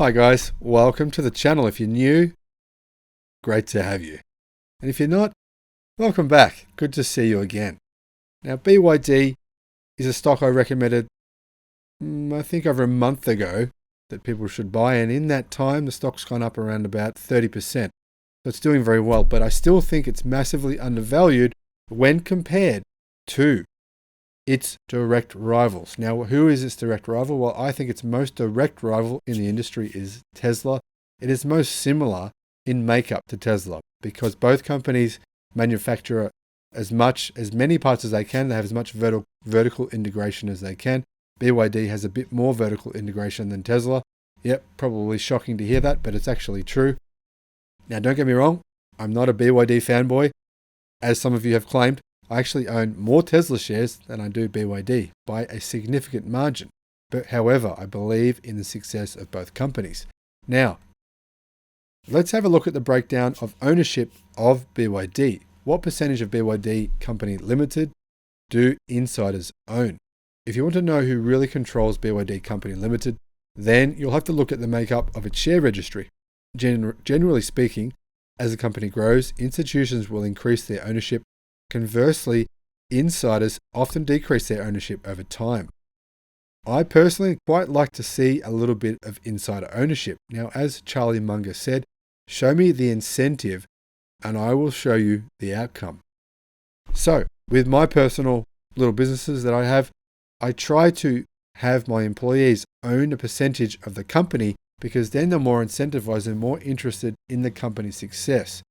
Hi guys, welcome to the channel. If you're new, great to have you. And if you're not, welcome back. Good to see you again. Now BYD is a stock I recommended, I think over a month ago that people should buy. And in that time, the stock's gone up around about 30%. So it's doing very well, but I still think it's massively undervalued when compared to its direct rivals. Now, who is its direct rival? Well, I think its most direct rival in the industry is Tesla. It is most similar in makeup to Tesla because both companies manufacture as many parts as they can. They have as much vertical integration as they can. BYD has a bit more vertical integration than Tesla. Yep, probably shocking to hear that, but it's actually true. Now, don't get me wrong. I'm not a BYD fanboy, as some of you have claimed. I actually own more Tesla shares than I do BYD by a significant margin. But however, I believe in the success of both companies. Now, let's have a look at the breakdown of ownership of BYD. What percentage of BYD Company Limited do insiders own? If you want to know who really controls BYD Company Limited, then you'll have to look at the makeup of its share registry. Generally speaking, as the company grows, institutions will increase their ownership. Conversely, insiders often decrease their ownership over time. I personally quite like to see a little bit of insider ownership. Now, as Charlie Munger said, show me the incentive and I will show you the outcome. So, with my personal little businesses that I have, I try to have my employees own a percentage of the company because then they're more incentivized and more interested in the company's success.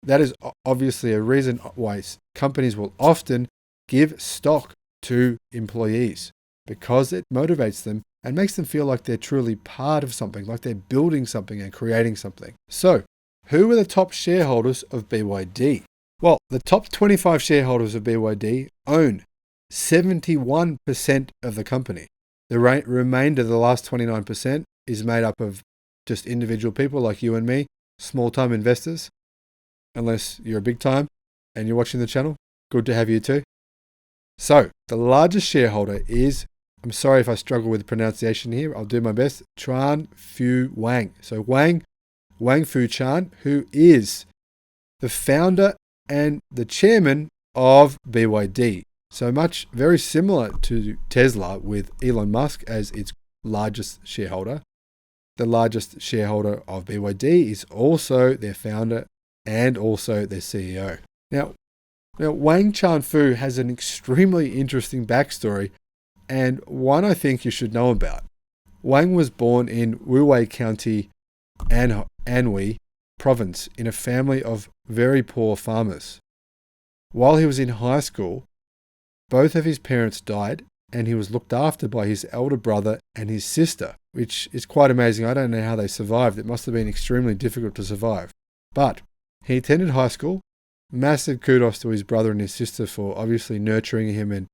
That is obviously a reason why companies will often give stock to employees because it motivates them and makes them feel like they're truly part of something, like they're building something and creating something. So, who are the top shareholders of BYD? Well, the top 25 shareholders of BYD own 71% of the company. The remainder, the last 29%, is made up of just individual people like you and me, small-time investors. Unless you're a big time and you're watching the channel, good to have you too. So, the largest shareholder is, I'm sorry if I struggle with the pronunciation here, I'll do my best, Tran Fu Wang. So Wang Fu Chan, who is the founder and the chairman of BYD. So much very similar to Tesla with Elon Musk as its largest shareholder. The largest shareholder of BYD is also their founder and also their CEO. Now Wang Chanfu has an extremely interesting backstory and one I think you should know about. Wang was born in Wuwei County, Anhui province in a family of very poor farmers. While he was in high school, both of his parents died and he was looked after by his elder brother and his sister, which is quite amazing. I don't know how they survived. It must have been extremely difficult to survive. But he attended high school. Massive kudos to his brother and his sister for obviously nurturing him and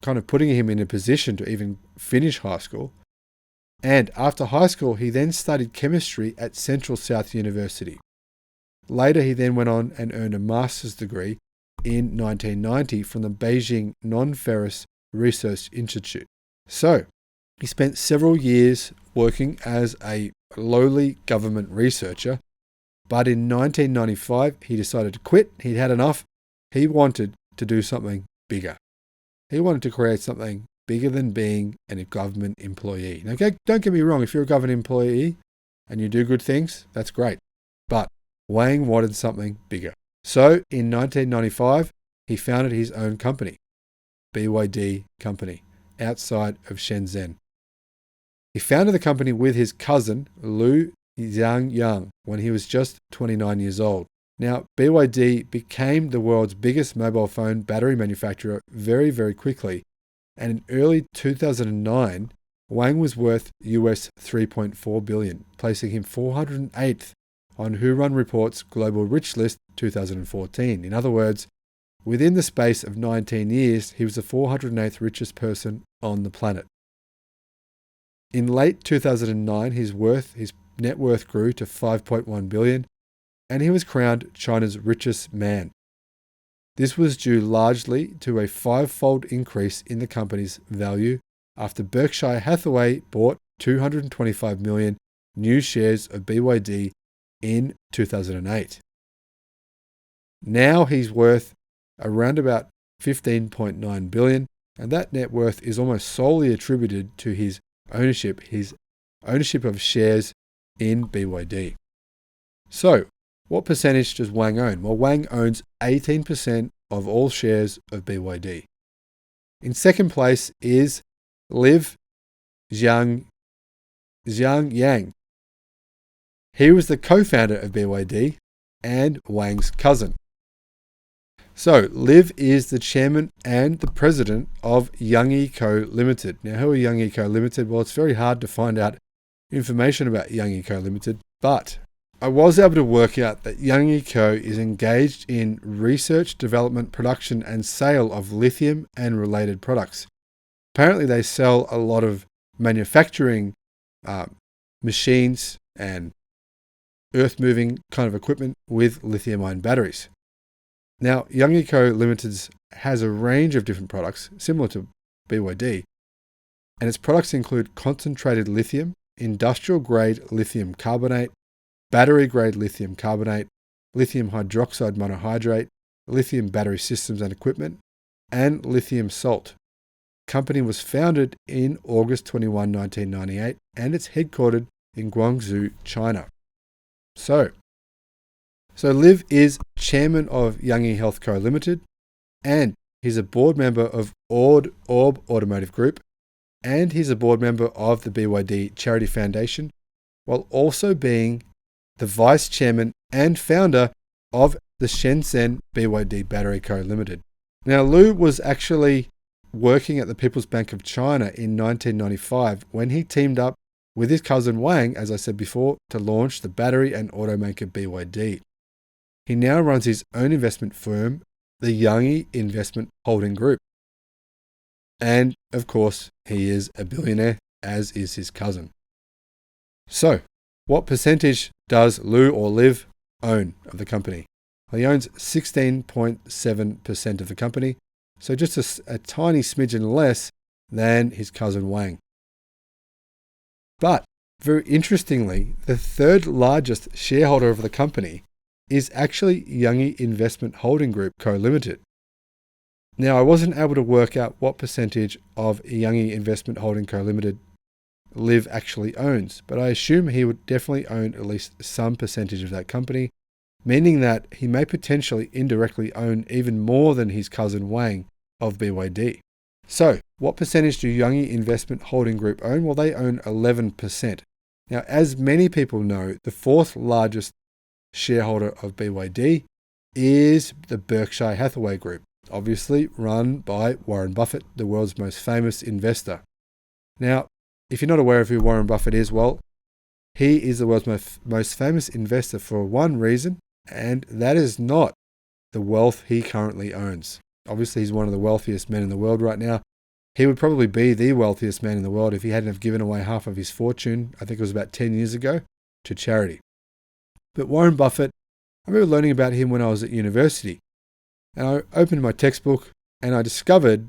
kind of putting him in a position to even finish high school. And after high school, he then studied chemistry at Central South University. Later, he then went on and earned a master's degree in 1990 from the Beijing Non-Ferrous Research Institute. So, he spent several years working as a lowly government researcher. But in 1995, he decided to quit. He'd had enough. He wanted to do something bigger. He wanted to create something bigger than being a government employee. Now, don't get me wrong. If you're a government employee and you do good things, that's great. But Wang wanted something bigger. So in 1995, he founded his own company, BYD Company, outside of Shenzhen. He founded the company with his cousin, Lu Xiangyang, when he was just 29 years old. Now, BYD became the world's biggest mobile phone battery manufacturer very, very quickly. And in early 2009, Wang was worth US $3.4 billion, placing him 408th on Who Run Report's Global Rich List 2014. In other words, within the space of 19 years, he was the 408th richest person on the planet. In late 2009, his net worth grew to $5.1 billion, and he was crowned China's richest man. This was due largely to a five-fold increase in the company's value after Berkshire Hathaway bought $225 million new shares of BYD in 2008. Now he's worth around about 15.9 billion, and that net worth is almost solely attributed to his ownership of shares in BYD. So, what percentage does Wang own? Well, Wang owns 18% of all shares of BYD. In second place is Liv Zhang Yang. He was the co-founder of BYD and Wang's cousin. So, Liv is the chairman and the president of Young Co Limited. Now, who are Young Co Limited? Well, it's very hard to find out information about Young Co Limited, but I was able to work out that Young Co is engaged in research, development, production, and sale of lithium and related products. Apparently, they sell a lot of manufacturing machines and earth-moving kind of equipment with lithium-ion batteries. Now, Young Co Limited has a range of different products similar to BYD, and its products include concentrated lithium, industrial-grade lithium carbonate, battery-grade lithium carbonate, lithium hydroxide monohydrate, lithium battery systems and equipment, and lithium salt. The company was founded in August 21, 1998, and it's headquartered in Guangzhou, China. So Liv is chairman of Young Health Co Limited, and he's a board member of Orb Automotive Group, and he's a board member of the BYD Charity Foundation, while also being the vice chairman and founder of the Shenzhen BYD Battery Co Limited. Now, Liu was actually working at the People's Bank of China in 1995 when he teamed up with his cousin Wang, as I said before, to launch the battery and automaker BYD. He now runs his own investment firm, the Young Investment Holding Group. And, of course, he is a billionaire, as is his cousin. So, what percentage does Liu or Liv own of the company? Well, he owns 16.7% of the company, so just a tiny smidgen less than his cousin Wang. But, very interestingly, the third largest shareholder of the company is actually Young Investment Holding Group Co Limited. Now, I wasn't able to work out what percentage of Young Investment Holding Co Limited Liv actually owns, but I assume he would definitely own at least some percentage of that company, meaning that he may potentially indirectly own even more than his cousin Wang of BYD. So, what percentage do Young Investment Holding Group own? Well, they own 11%. Now, as many people know, the fourth largest shareholder of BYD is the Berkshire Hathaway Group, obviously run by Warren Buffett, the world's most famous investor. Now, if you're not aware of who Warren Buffett is, well, he is the world's most famous investor for one reason, and that is not the wealth he currently owns. Obviously, he's one of the wealthiest men in the world right now. He would probably be the wealthiest man in the world if he hadn't have given away half of his fortune, I think it was about 10 years ago, to charity. But Warren Buffett, I remember learning about him when I was at university. And I opened my textbook and I discovered,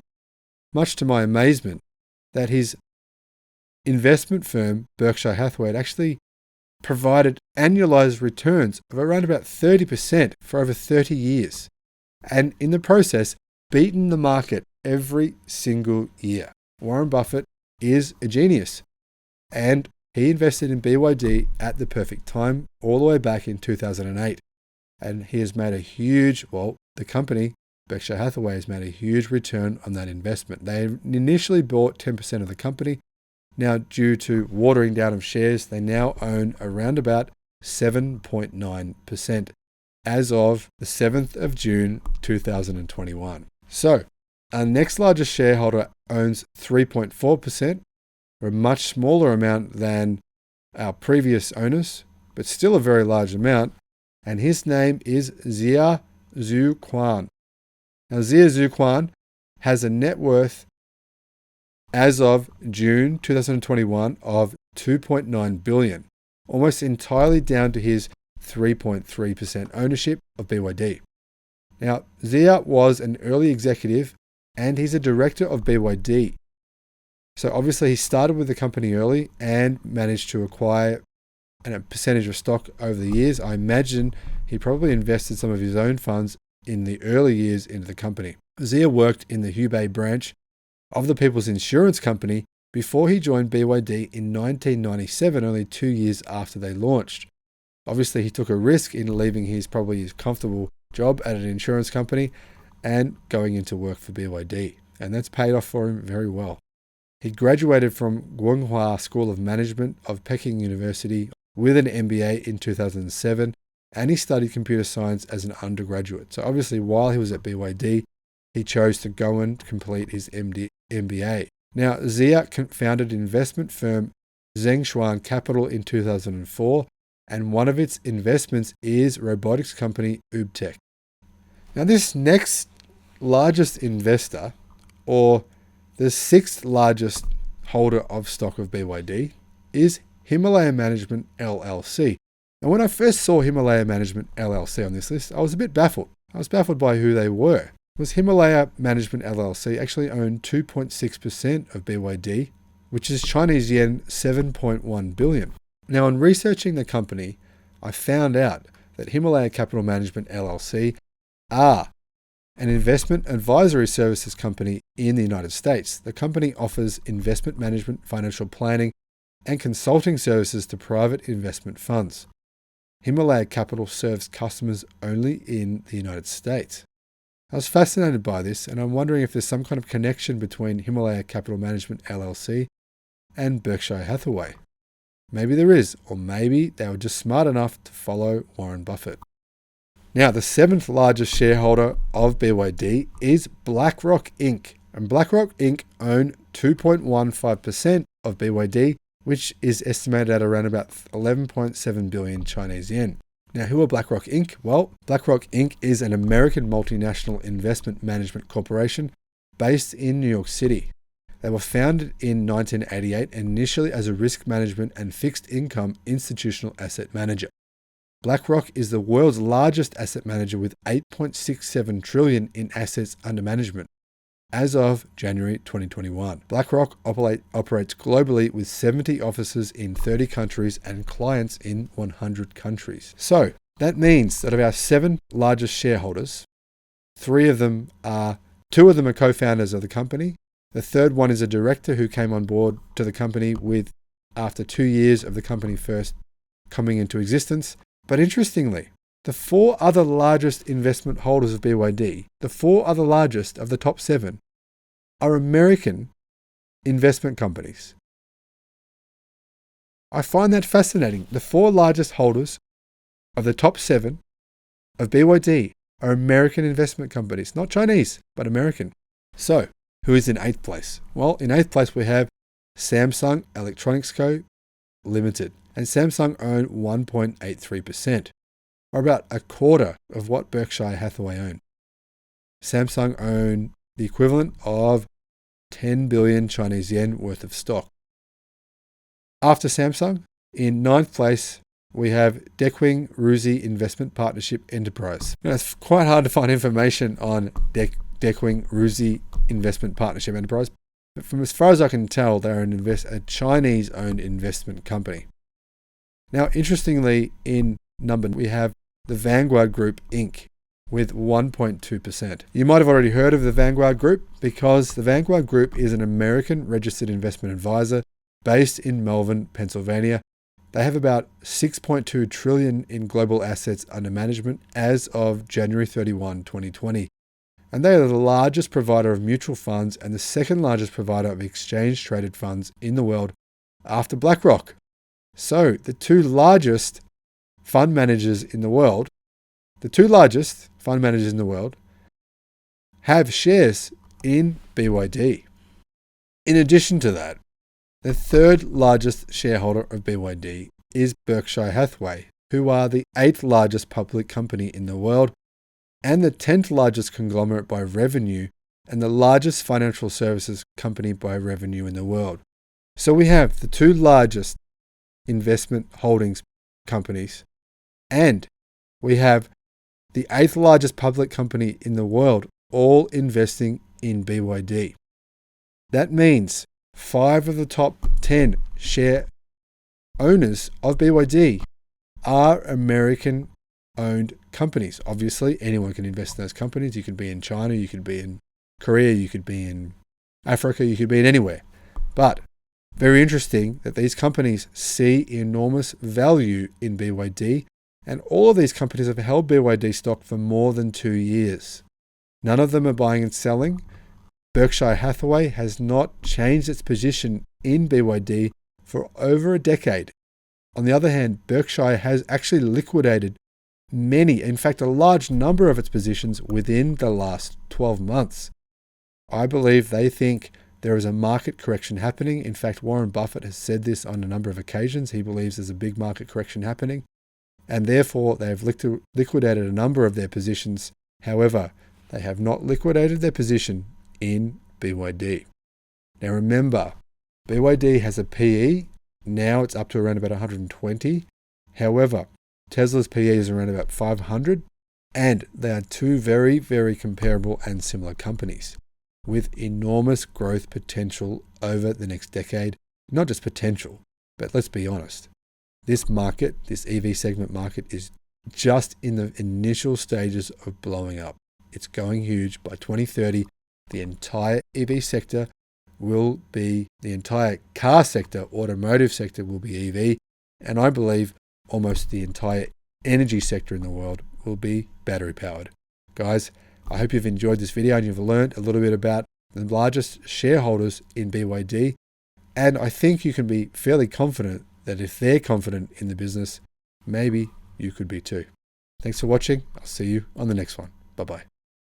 much to my amazement, that his investment firm, Berkshire Hathaway, had actually provided annualized returns of around about 30% for over 30 years. And in the process, beaten the market every single year. Warren Buffett is a genius. And he invested in BYD at the perfect time, all the way back in 2008. And he has made the company, Berkshire Hathaway, has made a huge return on that investment. They initially bought 10% of the company. Now, due to watering down of shares, they now own around about 7.9% as of the 7th of June, 2021. So, our next largest shareholder owns 3.4%, or a much smaller amount than our previous owners, but still a very large amount, and his name is Xia Zhuquan. Now, Xia Zhuquan has a net worth as of June 2021 of 2.9 billion, almost entirely down to his 3.3% ownership of BYD. Now, Xia was an early executive and he's a director of BYD. So obviously he started with the company early and managed to acquire and a percentage of stock over the years, I imagine he probably invested some of his own funds in the early years into the company. Zia worked in the Hubei branch of the People's Insurance Company before he joined BYD in 1997, only 2 years after they launched. Obviously, he took a risk in leaving his comfortable job at an insurance company and going into work for BYD, and that's paid off for him very well. He graduated from Guanghua School of Management of Peking University with an MBA in 2007, and he studied computer science as an undergraduate. So obviously, while he was at BYD, he chose to go and complete his MBA. Now, Zia founded investment firm Zhengshuan Capital in 2004, and one of its investments is robotics company Ubtech. Now, this next largest investor, or the sixth largest holder of stock of BYD, is Himalaya Management LLC. Now, when I first saw Himalaya Management LLC on this list, I was a bit baffled. I was baffled by who they were. Was Himalaya Management LLC actually owned 2.6% of BYD, which is Chinese yen 7.1 billion. Now, in researching the company, I found out that Himalaya Capital Management LLC are an investment advisory services company in the United States. The company offers investment management, financial planning, and consulting services to private investment funds. Himalaya Capital serves customers only in the United States. I was fascinated by this, and I'm wondering if there's some kind of connection between Himalaya Capital Management LLC and Berkshire Hathaway. Maybe there is, or maybe they were just smart enough to follow Warren Buffett. Now, the seventh largest shareholder of BYD is BlackRock Inc. And BlackRock Inc. own 2.15% of BYD, which is estimated at around about 11.7 billion Chinese yen. Now, who are BlackRock Inc.? Well, BlackRock Inc. is an American multinational investment management corporation based in New York City. They were founded in 1988 initially as a risk management and fixed income institutional asset manager. BlackRock is the world's largest asset manager with 8.67 trillion in assets under management as of January 2021. BlackRock operates globally with 70 offices in 30 countries and clients in 100 countries. So that means that of our 7 largest shareholders, 2 of them are co-founders of the company. The third one is a director who came on board to the company after 2 years of the company first coming into existence. But interestingly, the 4 other largest investment holders of BYD, the 4 other largest of the top 7, are American investment companies. I find that fascinating. The 4 largest holders of the top 7 of BYD are American investment companies, not Chinese, but American. So, who is in 8th place? Well, in 8th place we have Samsung Electronics Co. Limited, and Samsung own 1.83%, or about a quarter of what Berkshire Hathaway own. Samsung own the equivalent of 10 billion Chinese yen worth of stock. After Samsung, in 9th place, we have Dequing Ruzi Investment Partnership Enterprise. Now, it's quite hard to find information on Dequing Ruzi Investment Partnership Enterprise, but from as far as I can tell, they're a Chinese-owned investment company. Now, interestingly, in number, we have the Vanguard Group Inc. with 1.2%. You might have already heard of the Vanguard Group because the Vanguard Group is an American registered investment advisor based in Melbourne, Pennsylvania. They have about 6.2 trillion in global assets under management as of January 31, 2020. And they are the largest provider of mutual funds and the second largest provider of exchange-traded funds in the world after BlackRock. So the 2 largest fund managers in the world, have shares in BYD. In addition to that, the 3rd largest shareholder of BYD is Berkshire Hathaway, who are the 8th largest public company in the world and the 10th largest conglomerate by revenue and the largest financial services company by revenue in the world. So we have the 2 largest investment holdings companies, and we have the 8th largest public company in the world all investing in BYD. That means 5 of the top 10 share owners of BYD are American-owned companies. Obviously, anyone can invest in those companies. You could be in China, you could be in Korea, you could be in Africa, you could be in anywhere. But very interesting that these companies see enormous value in BYD, and all of these companies have held BYD stock for more than 2 years. None of them are buying and selling. Berkshire Hathaway has not changed its position in BYD for over a decade. On the other hand, Berkshire has actually liquidated many, in fact, a large number of its positions within the last 12 months. I believe they think there is a market correction happening. In fact, Warren Buffett has said this on a number of occasions. He believes there's a big market correction happening, and therefore they have liquidated a number of their positions. However, they have not liquidated their position in BYD. Now remember, BYD has a PE. Now it's up to around about 120. However, Tesla's PE is around about 500, and they are two very, very comparable and similar companies with enormous growth potential over the next decade. Not just potential, but let's be honest. This market, this EV segment market, is just in the initial stages of blowing up. It's going huge. By 2030, the entire EV sector will be, the entire car sector, automotive sector will be EV, and I believe almost the entire energy sector in the world will be battery powered. Guys, I hope you've enjoyed this video and you've learned a little bit about the largest shareholders in BYD, and I think you can be fairly confident that if they're confident in the business, maybe you could be too. Thanks for watching. I'll see you on the next one. Bye-bye.